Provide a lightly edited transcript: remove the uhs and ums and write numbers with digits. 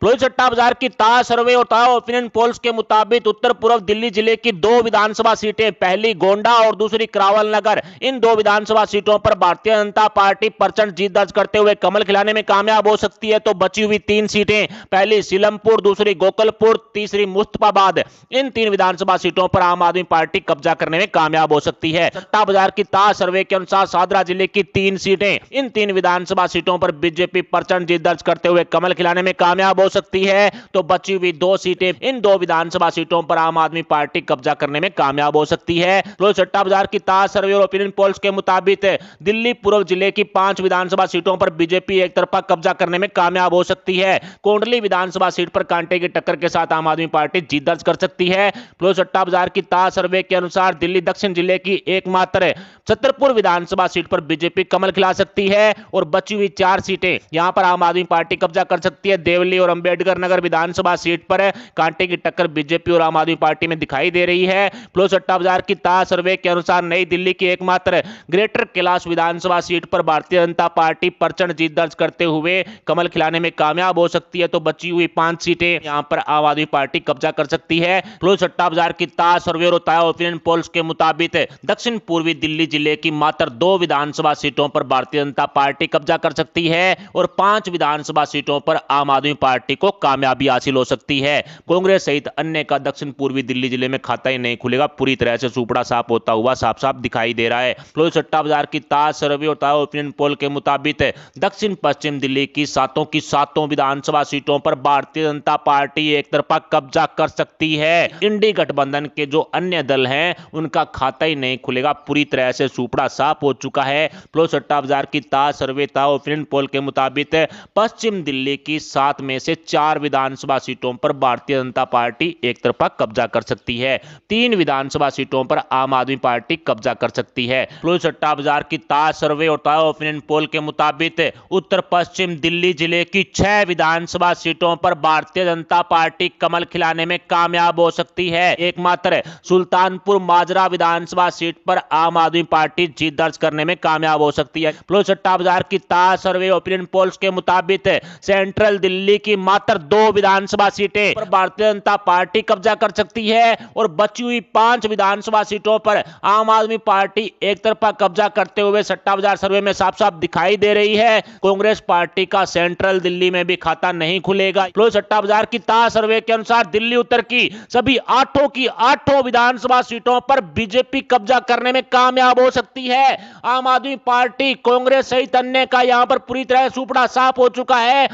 फिरोजशट्टा बाजार की ताजा सर्वे और ताजा ओपिनियन पोल्स के मुताबिक उत्तर पूर्व दिल्ली जिले की दो विधानसभा सीटें, पहली गोंडा और दूसरी करावल नगर, इन दो विधानसभा सीटों पर भारतीय जनता पार्टी प्रचंड जीत दर्ज करते हुए कमल खिलाने में कामयाब हो सकती है। तो बची हुई तीन सीटें, पहली सीलमपुर, दूसरी गोकलपुर, तीसरी मुस्तफाबाद, इन तीन विधानसभा सीटों पर आम आदमी पार्टी कब्जा करने में कामयाब हो सकती है। सट्टा बाजार की ताजा सर्वे के अनुसार सादरा जिले की तीन सीटें, इन तीन विधानसभा सीटों पर बीजेपी प्रचंड जीत दर्ज करते हुए कमल खिलाने में कामयाब हो सकती है। तो बची हुई दो सीटें, इन दो विधानसभा सीटों पर आम आदमी पार्टी कब्जा करने में कामयाब हो सकती है। फिरोजशट्टा बाजार की ताजा सर्वे और ओपिनियन पोल्स के मुताबिक दिल्ली पूर्व जिले की 5 विधानसभा सीटों पर बीजेपी एक तरफा कब्जा करने में कामयाब हो सकती है। कोंडली विधानसभा सीट पर कांटे की टक्कर के साथ आम आदमी पार्टी जीत दर्ज कर सकती है। फिरोजशट्टा बाजार की ताजा सर्वे के अनुसार दिल्ली दक्षिण जिले की एकमात्र छतरपुर विधानसभा सीट पर बीजेपी कमल खिला सकती है और बची हुई 4 सीटें यहां पर आम आदमी पार्टी कब्जा कर सकती है। देवली और अंबेडकर नगर विधानसभा सीट पर कांटे की टक्कर बीजेपी और आम आदमी पार्टी में दिखाई दे रही है। फिरोजशट्टा बाजार की ताजा सर्वे के अनुसार नई दिल्ली की एकमात्र ग्रेटर कैलाश विधानसभा सीट पर भारतीय जनता पार्टी प्रचंड जीत दर्ज करते हुए कमल खिलाने में कामयाब हो सकती है। तो बची हुई 5 सीटें यहां पर आम आदमी पार्टी कब्जा कर सकती है। फिरोजशट्टा बाजार की ताजा सर्वे और ताजा ओपिनियन पोल्स के मुताबिक दक्षिण पूर्वी दिल्ली जिले की मात्र 2 विधानसभा सीटों पर भारतीय जनता पार्टी कब्जा कर सकती है और 5 विधानसभा सीटों पर आम आदमी पार्टी को कामयाबी हासिल हो सकती है। कांग्रेस सहित अन्य का दक्षिण पूर्वी दिल्ली जिले में खाता ही नहीं खुलेगा, पूरी तरह से सुपड़ा साफ होता हुआ साफ साफ दिखाई दे रहा है। फिरोजशट्टा बाजार की ताजा सर्वे और ताजा ओपिनियन पोल के मुताबिक दक्षिण पश्चिम दिल्ली की सातों विधानसभा सीटों पर भारतीय जनता पार्टी एक तरफा कब्जा कर सकती है। इंडी गठबंधन के जो अन्य दल हैं उनका खाता ही नहीं खुलेगा, पूरी तरह से सुपड़ा साफ हो चुका है। फिरोजशट्टा बाजार की ताजा सर्वे ताजा ओपिनियन पोल के मुताबिक पश्चिम दिल्ली की 7 में से 4 विधानसभा सीटों पर भारतीय जनता पार्टी एक तरफा कब्जा कर सकती है। 3 विधानसभा सीटों पर आम आदमी पार्टी कब्जा कर सकती है। फिरोजशट्टा बाजार की ताजा सर्वे और ताजा ओपिनियन पोल के मुताबिक उत्तर पश्चिम दिल्ली जिले की 6 विधानसभा सीटों पर भारतीय जनता पार्टी कमल खिलाने में कामयाब हो सकती है। एकमात्र सुल्तानपुर माजरा विधानसभा सीट पर आम आदमी पार्टी जीत दर्ज करने में कामयाब हो सकती है। फिरोजशट्टा बाजार की ताजा सर्वे ओपिनियन पोल्स के मुताबिक सेंट्रल दिल्ली की मात्र 2 विधानसभा सीटें पर भारतीय जनता पार्टी कब्जा कर सकती है और बची हुई 5 विधानसभा सीटों पर आम आदमी पार्टी एक तरफा कब्जा करते हुए सट्टा बाजार सर्वे में साफ साफ दिखाई दे रही है। कांग्रेस पार्टी का सेंट्रल दिल्ली में भी खाता नहीं खुलेगा। फिरोजशट्टा बाजार की ताजा सर्वे के अनुसार दिल्ली उत्तर की सभी 8 विधानसभा सीटों पर बीजेपी कब्जा करने में कामयाब हो सकती है। आम आदमी पार्टी, कांग्रेस सहित अन्य का यहां पर पूरी तरह सुपड़ा साफ हो चुका है।